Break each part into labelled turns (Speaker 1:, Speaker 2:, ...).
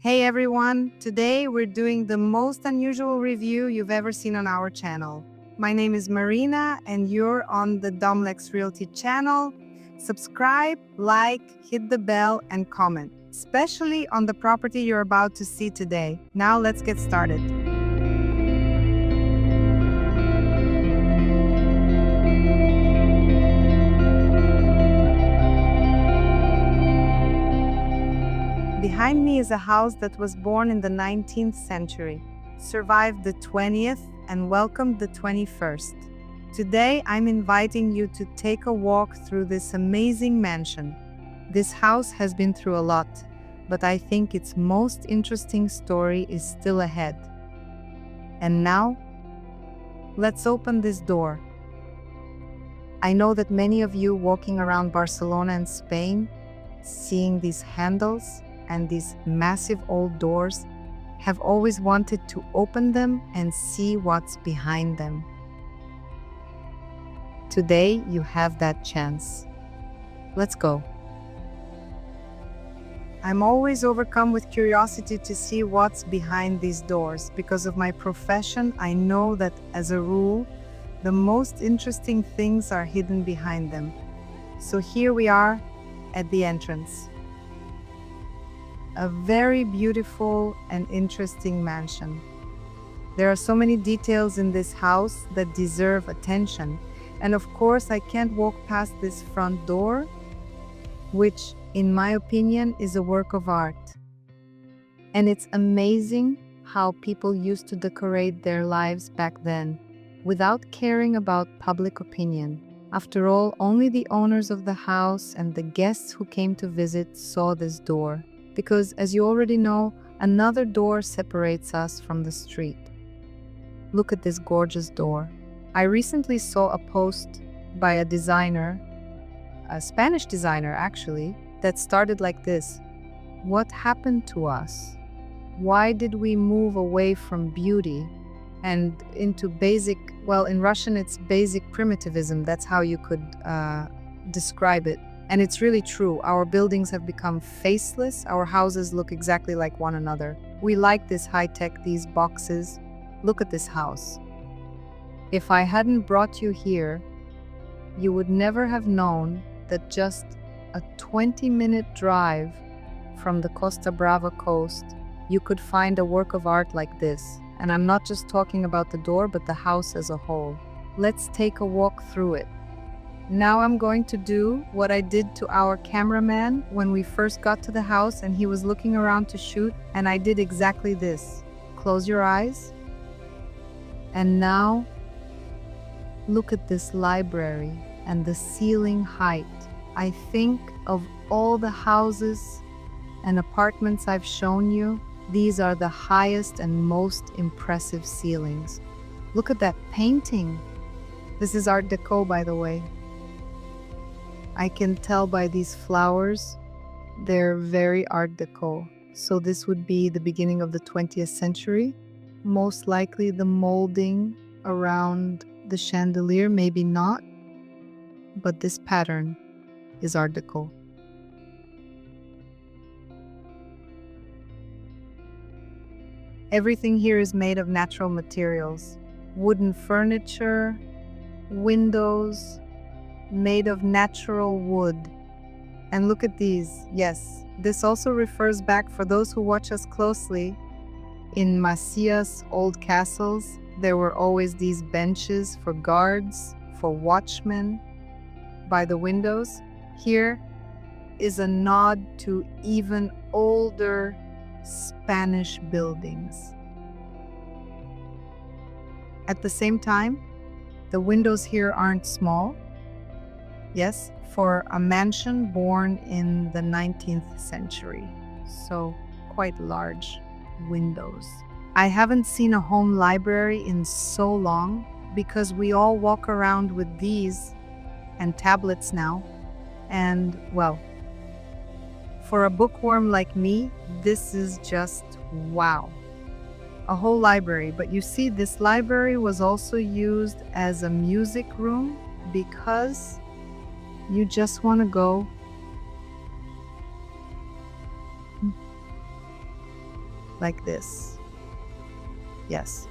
Speaker 1: Hey everyone, today we're doing the most unusual review you've ever seen on our channel. My name is Marina and you're on the Damlex Realty channel. Subscribe, like, hit the bell and comment, especially on the property you're about to see today. Now let's get started. Behind me is a house that was born in the 19th century, survived the 20th, and welcomed the 21st. Today, I'm inviting you to take a walk through this amazing mansion. This house has been through a lot, but I think its most interesting story is still ahead. And now, let's open this door. I know that many of you walking around Barcelona and Spain, seeing these handles, and these massive old doors have always wanted to open them and see what's behind them. Today, you have that chance. Let's go. I'm always overcome with curiosity to see what's behind these doors. Because of my profession, I know that as a rule, the most interesting things are hidden behind them. So here we are at the entrance. A very beautiful and interesting mansion. There are so many details in this house that deserve attention. And of course, I can't walk past this front door, which, in my opinion, is a work of art. And it's amazing how people used to decorate their lives back then, without caring about public opinion. After all, only the owners of the house and the guests who came to visit saw this door. Because, as you already know, another door separates us from the street. Look at this gorgeous door. I recently saw a post by a designer, a Spanish designer actually, that started like this. What happened to us? Why did we move away from beauty and into basic, well, in Russian it's basic primitivism, that's how you could describe it. And it's really true. Our buildings have become faceless. Our houses look exactly like one another. We like this high-tech, these boxes. Look at this house. If I hadn't brought you here, you would never have known that just a 20-minute drive from the Costa Brava coast, you could find a work of art like this. And I'm not just talking about the door, but the house as a whole. Let's take a walk through it. Now I'm going to do what I did to our cameraman when we first got to the house and he was looking around to shoot, and I did exactly this. Close your eyes. And now, look at this library and the ceiling height. I think of all the houses and apartments I've shown you, these are the highest and most impressive ceilings. Look at that painting. This is Art Deco, by the way. I can tell by these flowers, they're very Art Deco. So this would be the beginning of the 20th century. Most likely the molding around the chandelier, maybe not, but this pattern is Art Deco. Everything here is made of natural materials. Wooden furniture, windows, made of natural wood. And look at these. Yes, this also refers back, for those who watch us closely, in Macia's old castles, there were always these benches for guards, for watchmen by the windows. Here is a nod to even older Spanish buildings. At the same time, the windows here aren't small. Yes, for a mansion born in the 19th century. So quite large windows. I haven't seen a home library in so long because we all walk around with these and tablets now. And well, for a bookworm like me, this is just wow. A whole library. But you see, this library was also used as a music room because you just want to go like this. Yes.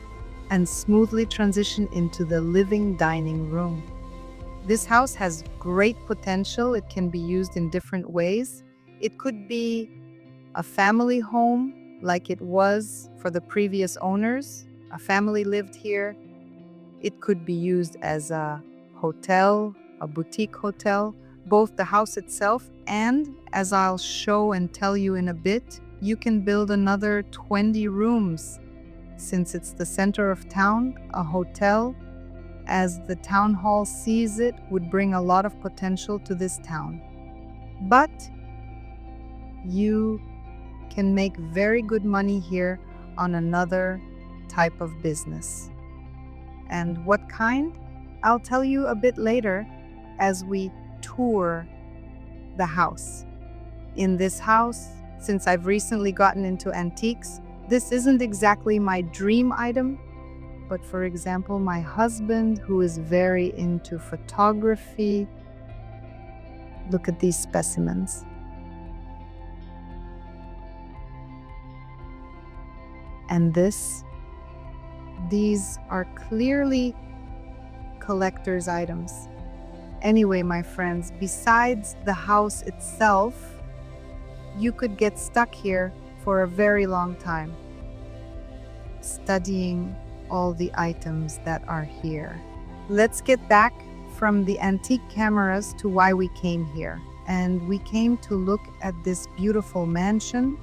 Speaker 1: And smoothly transition into the living dining room. This house has great potential. It can be used in different ways. It could be a family home like it was for the previous owners. A family lived here. It could be used as a hotel, a boutique hotel, both the house itself and, as I'll show and tell you in a bit, you can build another 20 rooms. Since it's the center of town, a hotel, as the town hall sees it, would bring a lot of potential to this town. But you can make very good money here on another type of business. And what kind? I'll tell you a bit later as we tour the house. In this house, since I've recently gotten into antiques, this isn't exactly my dream item, but for example, my husband, who is very into photography, look at these specimens. And these are clearly collector's items. Anyway, my friends, besides the house itself, you could get stuck here for a very long time, studying all the items that are here. Let's get back from the antique cameras to why we came here. And we came to look at this beautiful mansion.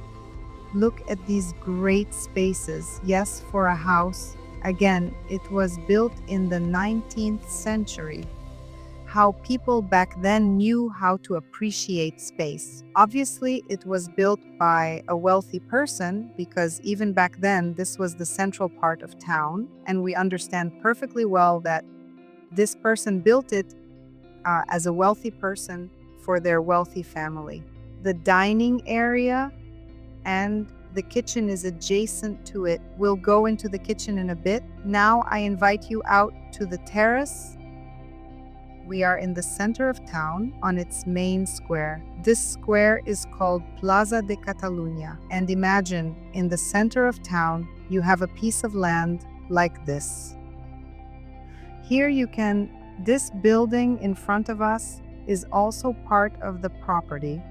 Speaker 1: Look at these great spaces. Yes, for a house. Again, it was built in the 19th century. How people back then knew how to appreciate space. Obviously, it was built by a wealthy person because even back then, this was the central part of town. And we understand perfectly well that this person built it as a wealthy person for their wealthy family. The dining area and the kitchen is adjacent to it. We'll go into the kitchen in a bit. Now I invite you out to the terrace. We are in the center of town on its main square. This square is called Plaza de Catalunya. And imagine, in the center of town, you have a piece of land like this. Here this building in front of us is also part of the property.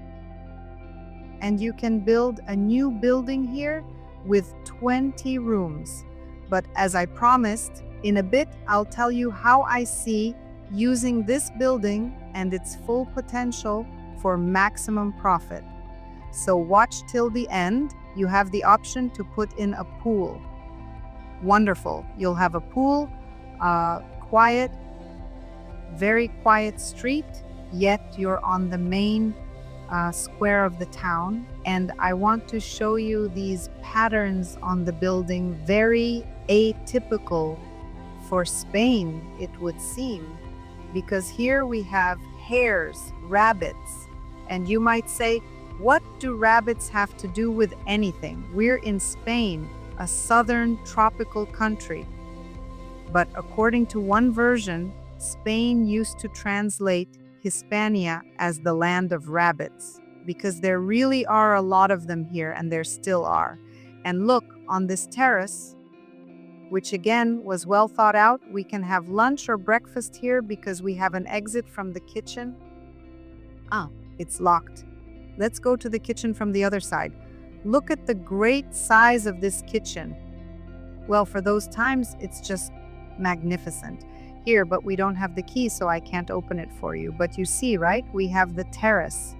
Speaker 1: And you can build a new building here with 20 rooms. But as I promised, in a bit, I'll tell you how I see using this building and its full potential for maximum profit. So watch till the end. You have the option to put in a pool. Wonderful. You'll have a pool, quiet, very quiet street, yet you're on the main square of the town. And I want to show you these patterns on the building, very atypical for Spain, it would seem. Because here we have hares, rabbits, and you might say, what do rabbits have to do with anything? We're in Spain, a southern tropical country. But according to one version, Spain used to translate Hispania as the land of rabbits, because there really are a lot of them here, and there still are. And look, on this terrace, which again was well thought out. We can have lunch or breakfast here because we have an exit from the kitchen. It's locked. Let's go to the kitchen from the other side. Look at the great size of this kitchen. Well, for those times, it's just magnificent. Here, but we don't have the key, so I can't open it for you. But you see, right? We have the terrace.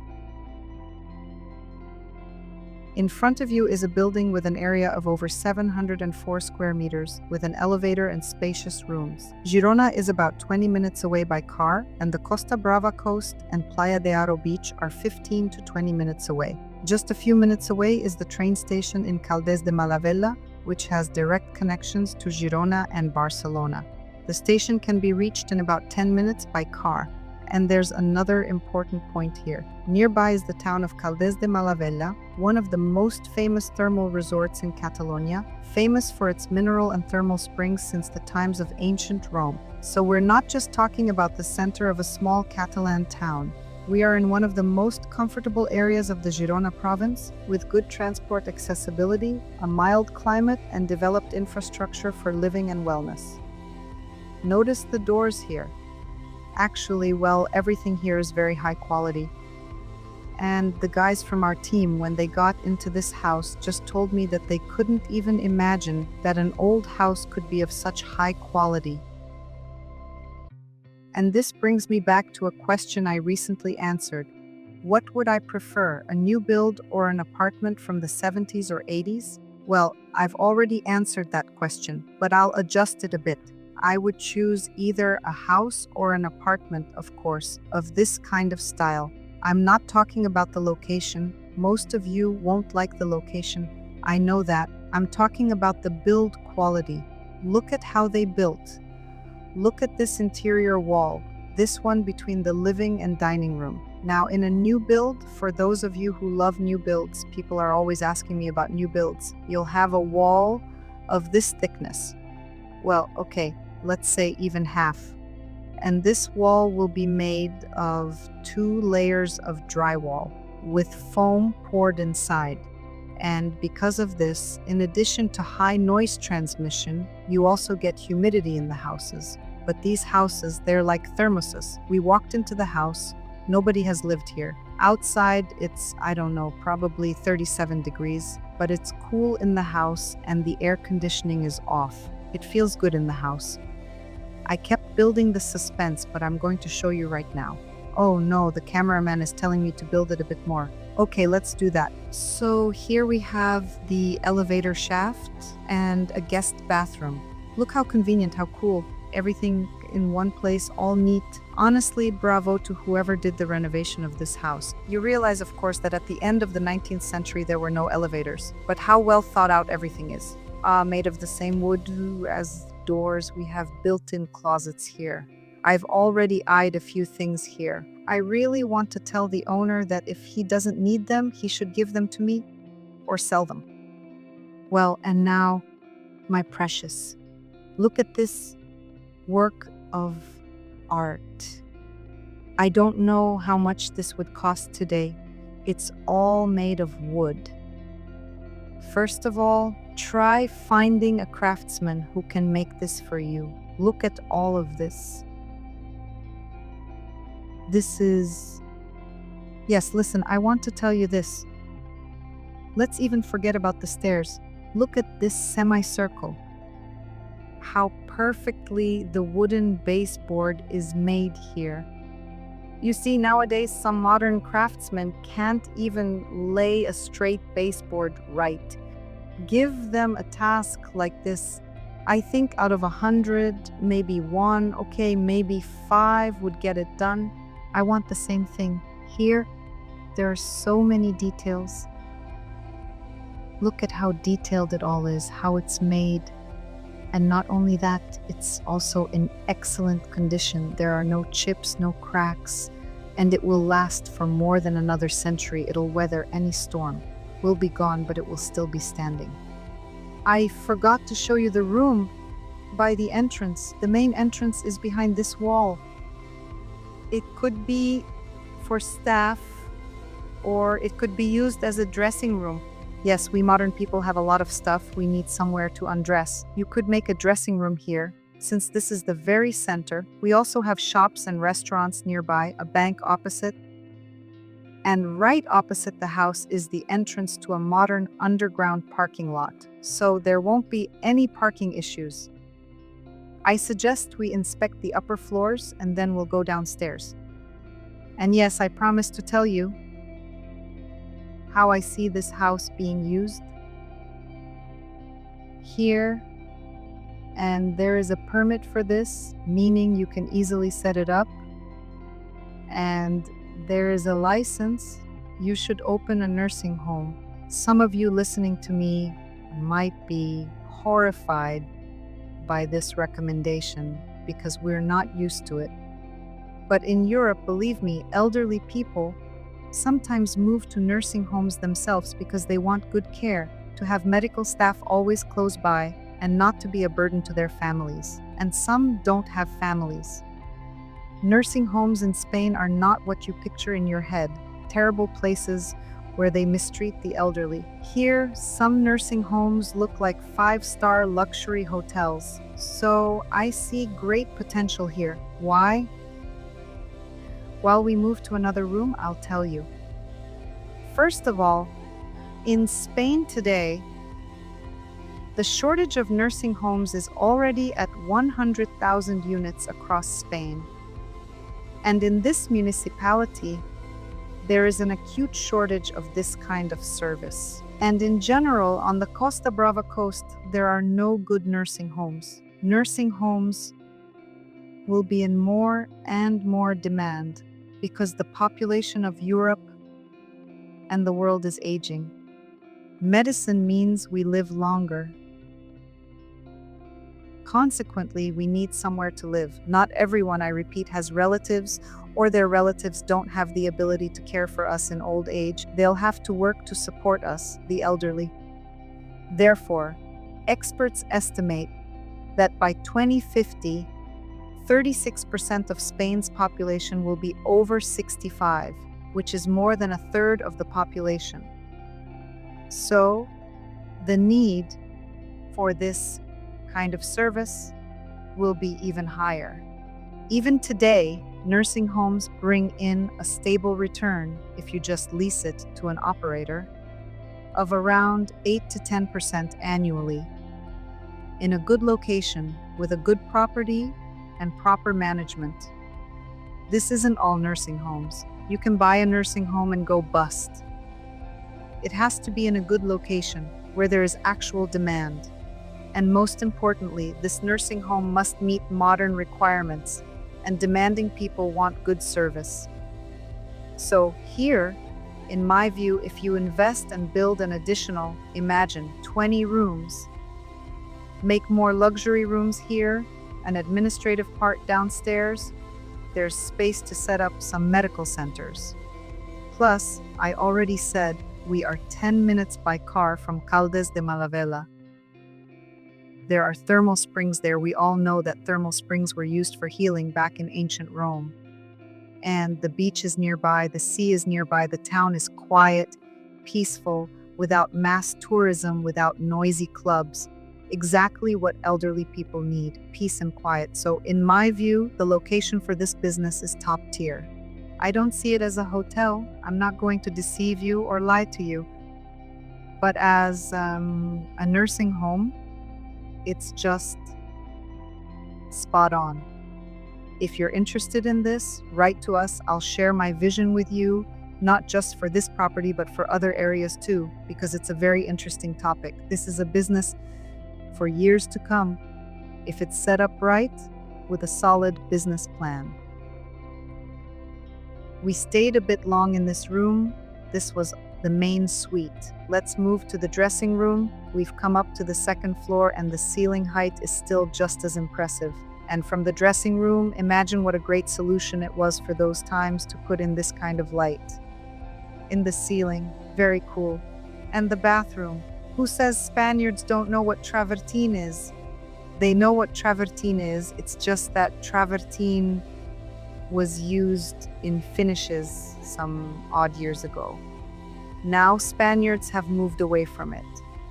Speaker 1: In front of you is a building with an area of over 704 square meters, with an elevator and spacious rooms. Girona is about 20 minutes away by car, and the Costa Brava coast and Playa de Aro beach are 15 to 20 minutes away. Just a few minutes away is the train station in Caldes de Malavella, which has direct connections to Girona and Barcelona. The station can be reached in about 10 minutes by car. And there's another important point here. Nearby is the town of Caldes de Malavella, one of the most famous thermal resorts in Catalonia, famous for its mineral and thermal springs since the times of ancient Rome. So we're not just talking about the center of a small Catalan town. We are in one of the most comfortable areas of the Girona province, with good transport accessibility, a mild climate, and developed infrastructure for living and wellness. Notice the doors here. Actually, well, everything here is very high quality. And the guys from our team, when they got into this house, just told me that they couldn't even imagine that an old house could be of such high quality. And this brings me back to a question I recently answered. What would I prefer, a new build or an apartment from the 70s or 80s? Well, I've already answered that question, but I'll adjust it a bit. I would choose either a house or an apartment, of course, of this kind of style. I'm not talking about the location. Most of you won't like the location. I know that. I'm talking about the build quality. Look at how they built. Look at this interior wall, this one between the living and dining room. Now, in a new build, for those of you who love new builds, people are always asking me about new builds, you'll have a wall of this thickness. Well, okay, let's say even half. And this wall will be made of 2 layers of drywall with foam poured inside. And because of this, in addition to high noise transmission, you also get humidity in the houses. But these houses, they're like thermoses. We walked into the house, nobody has lived here. Outside, it's, I don't know, probably 37 degrees, but it's cool in the house and the air conditioning is off. It feels good in the house. I kept building the suspense, but I'm going to show you right now. Oh no, the cameraman is telling me to build it a bit more. Okay, let's do that. So here we have the elevator shaft and a guest bathroom. Look how convenient, how cool. Everything in one place, all neat. Honestly, bravo to whoever did the renovation of this house. You realize, of course, that at the end of the 19th century there were no elevators, but how well thought out everything is. Made of the same wood as doors, we have built-in closets here. I've already eyed a few things here. I really want to tell the owner that if he doesn't need them, he should give them to me or sell them. Well, and now, my precious, look at this work of art. I don't know how much this would cost today. It's all made of wood. First of all, try finding a craftsman who can make this for you. Look at all of this. This is... Yes, listen, I want to tell you this. Let's even forget about the stairs. Look at this semicircle. How perfectly the wooden baseboard is made here. You see, nowadays some modern craftsmen can't even lay a straight baseboard right. Give them a task like this. I think out of 100, maybe 1, okay, maybe 5 would get it done. I want the same thing. Here, there are so many details. Look at how detailed it all is, how it's made. And not only that, it's also in excellent condition. There are no chips, no cracks, and it will last for more than another century. It'll weather any storm. Will be gone, but it will still be standing. I forgot to show you the room by the entrance. The main entrance is behind this wall. It could be for staff, or it could be used as a dressing room. Yes, we modern people have a lot of stuff. We need somewhere to undress. You could make a dressing room here, since this is the very center. We also have shops and restaurants nearby, a bank opposite. And right opposite the house is the entrance to a modern underground parking lot. So there won't be any parking issues. I suggest we inspect the upper floors and then we'll go downstairs. And yes, I promise to tell you how I see this house being used. Here, and there is a permit for this, meaning you can easily set it up. And there is a license. You should open a nursing home. Some of you listening to me might be horrified by this recommendation because we're not used to it. But in Europe, believe me, elderly people sometimes move to nursing homes themselves because they want good care, to have medical staff always close by, and not to be a burden to their families. And some don't have families. Nursing homes in Spain are not what you picture in your head, terrible places where they mistreat the elderly. Here, some nursing homes look like five-star luxury hotels. So I see great potential here. Why? While we move to another room, I'll tell you. First of all, in Spain today, the shortage of nursing homes is already at 100,000 units across Spain. And in this municipality, there is an acute shortage of this kind of service. And in general, on the Costa Brava coast, there are no good nursing homes. Nursing homes will be in more and more demand because the population of Europe and the world is aging. Medicine means we live longer. Consequently, we need somewhere to live. Not everyone, I repeat, has relatives, or their relatives don't have the ability to care for us in old age. They'll have to work to support us, the elderly. Therefore, experts estimate that by 2050, 36% of Spain's population will be over 65, which is more than a third of the population. So, the need for this kind of service will be even higher. Even today, nursing homes bring in a stable return, if you just lease it to an operator, of around 8 to 10% annually. In a good location, with a good property and proper management. This isn't all nursing homes. You can buy a nursing home and go bust. It has to be in a good location, where there is actual demand. And most importantly, this nursing home must meet modern requirements, and demanding people want good service. So here, in my view, if you invest and build an additional, imagine, 20 rooms, make more luxury rooms here, an administrative part downstairs, there's space to set up some medical centers. Plus, I already said, we are 10 minutes by car from Caldes de Malavella. There are thermal springs there. We all know that thermal springs were used for healing back in ancient Rome. And the beach is nearby, the sea is nearby, the town is quiet, peaceful, without mass tourism, without noisy clubs. Exactly what elderly people need, peace and quiet. So in my view, the location for this business is top tier. I don't see it as a hotel. I'm not going to deceive you or lie to you. But as a nursing home, it's just spot on. If you're interested in this, write to us. I'll share my vision with you, not just for this property, but for other areas too, because it's a very interesting topic. This is a business for years to come, if it's set up right with a solid business plan. We stayed a bit long in this room. This was the main suite. Let's move to the dressing room. We've come up to the second floor and the ceiling height is still just as impressive. And from the dressing room, imagine what a great solution it was for those times to put in this kind of light. In the ceiling, very cool. And the bathroom. Who says Spaniards don't know what travertine is? They know what travertine is. It's just that travertine was used in finishes some odd years ago. Now Spaniards have moved away from it.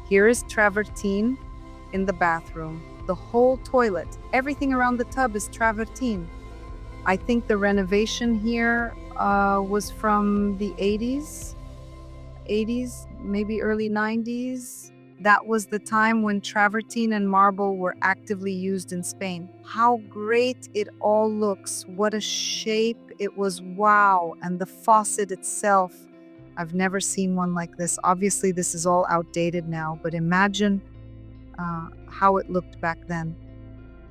Speaker 1: Here is travertine in the bathroom. The whole toilet, everything around the tub is travertine. I think the renovation here was from the 80s, maybe early 90s. That was the time when travertine and marble were actively used in Spain. How great it all looks. What a shape. It was wow. And the faucet itself, I've never seen one like this. Obviously, this is all outdated now, but imagine how it looked back then.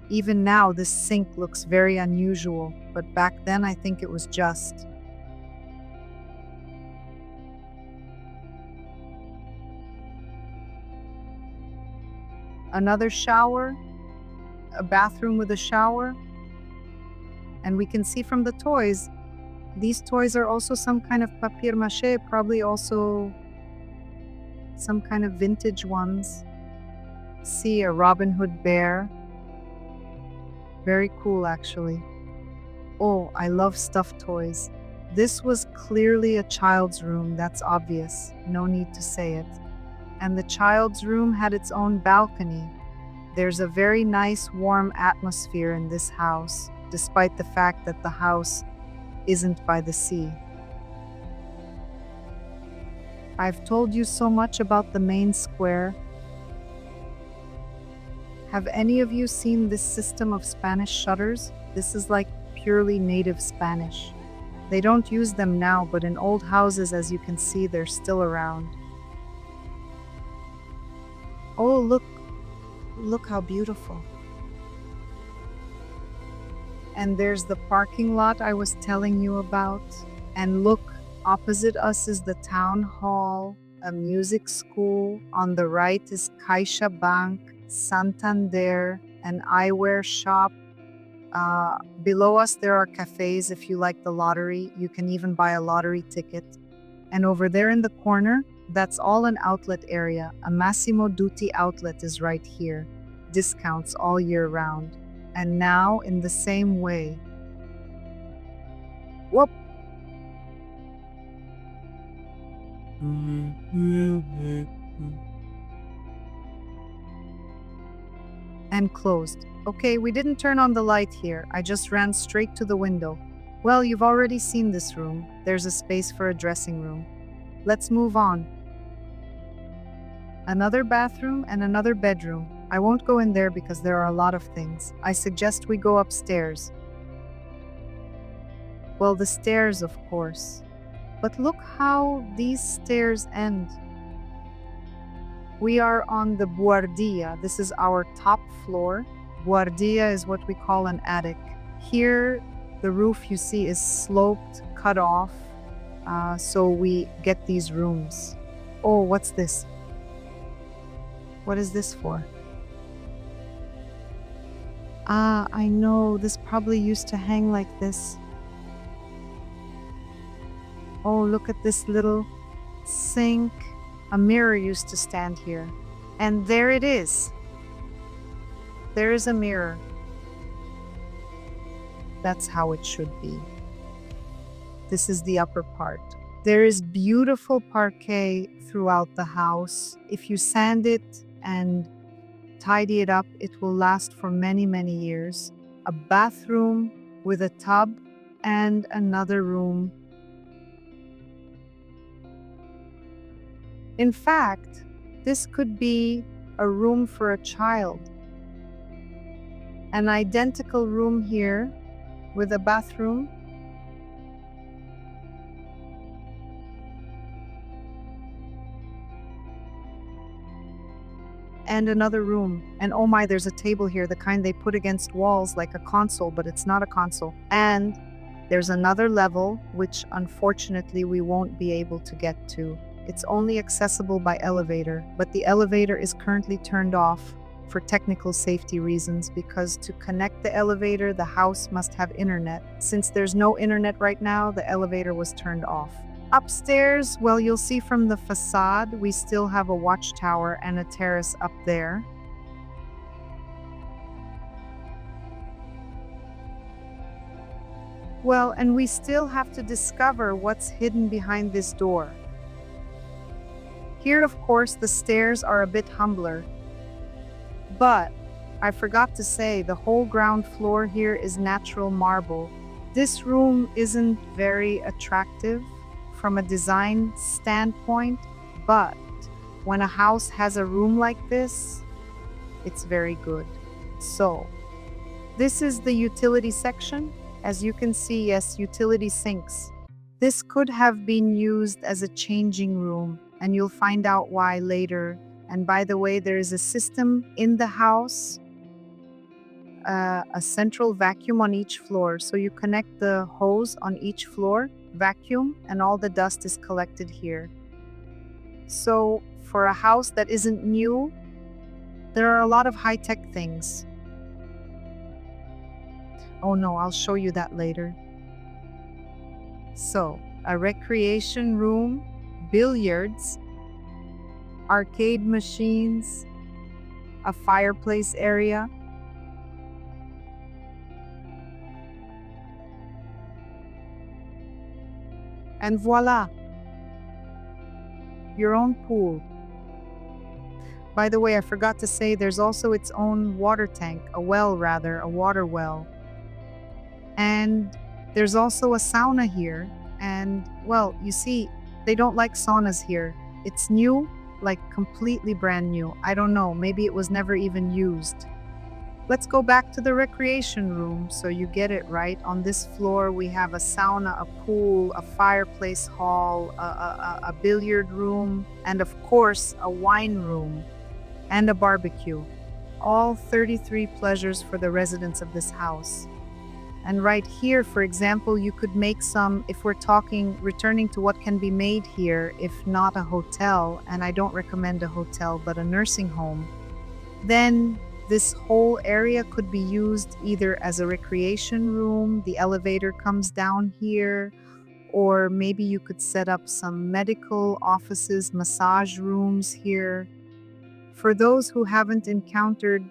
Speaker 1: Even now, this sink looks very unusual, but back then I think it was just. Another shower, a bathroom with a shower, and we can see from the toys, these toys are also some kind of papier-mâché, probably also some kind of vintage ones. See a Robin Hood bear. Very cool, actually. Oh, I love stuffed toys. This was clearly a child's room, that's obvious. No need to say it. And the child's room had its own balcony. There's a very nice warm atmosphere in this house, despite the fact that the house isn't by the sea. I've told you so much about the main square. Have any of you seen this system of Spanish shutters? This is like purely native Spanish. They don't use them now, but in old houses, as you can see, they're still around. Oh, look how beautiful. And there's the parking lot I was telling you about. And look, opposite us is the town hall, a music school. On the right is Caixa Bank, Santander, an eyewear shop. Below us, there are cafes if you like the lottery. You can even buy a lottery ticket. And over there in the corner, that's all an outlet area. A Massimo Dutti outlet is right here. Discounts all year round. And now, in the same way. Whoop! And closed. Okay, we didn't turn on the light here. I just ran straight to the window. Well, you've already seen this room. There's a space for a dressing room. Let's move on. Another bathroom and another bedroom. I won't go in there because there are a lot of things. I suggest we go upstairs. Well, the stairs, of course. But look how these stairs end. We are on the buhardia. This is our top floor. Buhardia is what we call an attic. Here, the roof you see is sloped, cut off, so we get these rooms. Oh, what's this? What is this for? Ah, I know, this probably used to hang like this. Oh, look at this little sink. A mirror used to stand here. And there it is. There is a mirror. That's how it should be. This is the upper part. There is beautiful parquet throughout the house. If you sand it and tidy it up, it will last for many, many years. A bathroom with a tub and another room. In fact, this could be a room for a child. An identical room here with a bathroom. And another room. And oh my, there's a table here, the kind they put against walls like a console, but it's not a console. And there's another level, which unfortunately we won't be able to get to. It's only accessible by elevator, but the elevator is currently turned off for technical safety reasons because to connect the elevator, the house must have internet. Since there's no internet right now, the elevator was turned off. Upstairs, well, you'll see from the facade, we still have a watchtower and a terrace up there. Well, and we still have to discover what's hidden behind this door. Here, of course, the stairs are a bit humbler. But I forgot to say, the whole ground floor here is natural marble. This room isn't very attractive from a design standpoint, but when a house has a room like this, it's very good. So, this is the utility section. As you can see, yes, utility sinks. This could have been used as a changing room, and you'll find out why later. And by the way, there is a system in the house, a central vacuum on each floor. So you connect the hose on each floor, vacuum, and all the dust is collected here. So for a house that isn't new, there are a lot of high-tech things. Oh no, I'll show you that later. So, a recreation room, billiards, arcade machines, a fireplace area. And voila, your own pool. By the way, I forgot to say there's also its own water tank, a well rather, a water well. And there's also a sauna here. And, well, you see, they don't like saunas here. It's new, like completely brand new. I don't know, maybe it was never even used. Let's go back to the recreation room so you get it right. On this floor, we have a sauna, a pool, a fireplace hall, a billiard room, and of course, a wine room and a barbecue. All 33 pleasures for the residents of this house. And right here, for example, you could make some, if we're talking, returning to what can be made here, if not a hotel, and I don't recommend a hotel, but a nursing home, then this whole area could be used either as a recreation room, the elevator comes down here, or maybe you could set up some medical offices, massage rooms here. For those who haven't encountered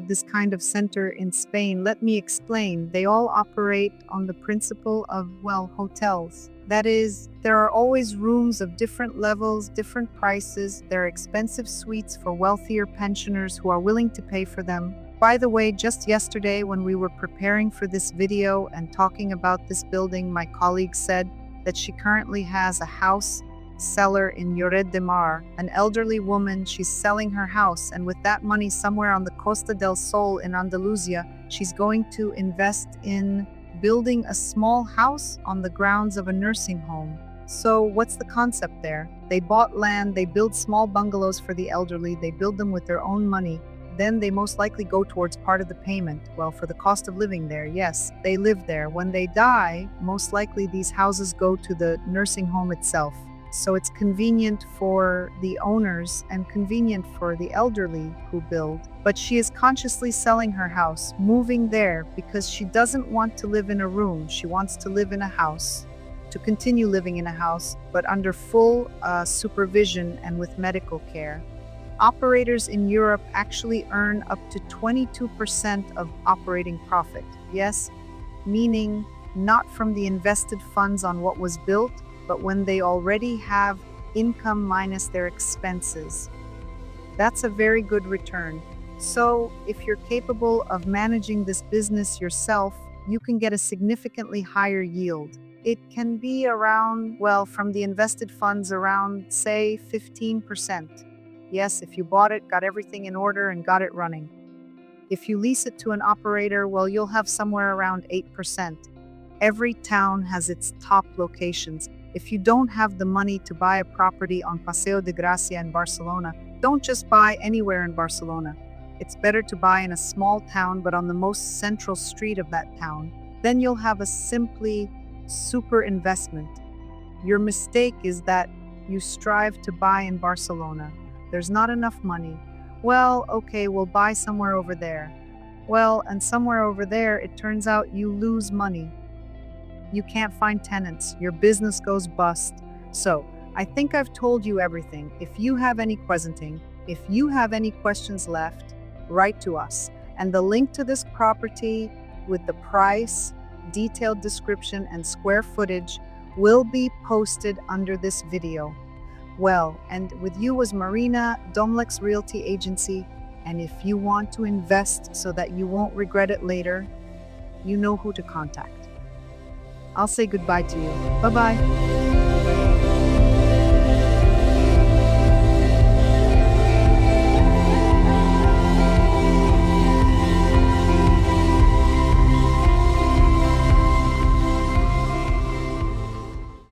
Speaker 1: this kind of center in Spain, let me explain. They all operate on the principle of, well, hotels. That is, there are always rooms of different levels, different prices. There are expensive suites for wealthier pensioners who are willing to pay for them. By the way, just yesterday when we were preparing for this video and talking about this building, my colleague said that she currently has a house cellar in Lloret de Mar, an elderly woman. She's selling her house, and with that money somewhere on the Costa del Sol in Andalusia, she's going to invest in building a small house on the grounds of a nursing home. So what's the concept there? They bought land, they build small bungalows for the elderly, they build them with their own money. Then they most likely go towards part of the payment. Well, for the cost of living there, yes, they live there. When they die, most likely these houses go to the nursing home itself. So it's convenient for the owners and convenient for the elderly who build. But she is consciously selling her house, moving there because she doesn't want to live in a room. She wants to live in a house, to continue living in a house, but under full supervision and with medical care. Operators in Europe actually earn up to 22% of operating profit. Yes, meaning not from the invested funds on what was built, but when they already have income minus their expenses. That's a very good return. So, if you're capable of managing this business yourself, you can get a significantly higher yield. It can be around, well, from the invested funds around, say, 15%. Yes, if you bought it, got everything in order, and got it running. If you lease it to an operator, well, you'll have somewhere around 8%. Every town has its top locations. If you don't have the money to buy a property on Paseo de Gracia in Barcelona, don't just buy anywhere in Barcelona. It's better to buy in a small town, but on the most central street of that town. Then you'll have a simply super investment. Your mistake is that you strive to buy in Barcelona. There's not enough money. Well, okay, we'll buy somewhere over there. Well, and somewhere over there, it turns out you lose money. You can't find tenants, your business goes bust. So, I think I've told you everything. If you have any questions left, write to us. And the link to this property with the price, detailed description, and square footage will be posted under this video. Well, and with you was Marina, Damlex Realty Agency. And if you want to invest so that you won't regret it later, you know who to contact. I'll say goodbye to you. Bye-bye.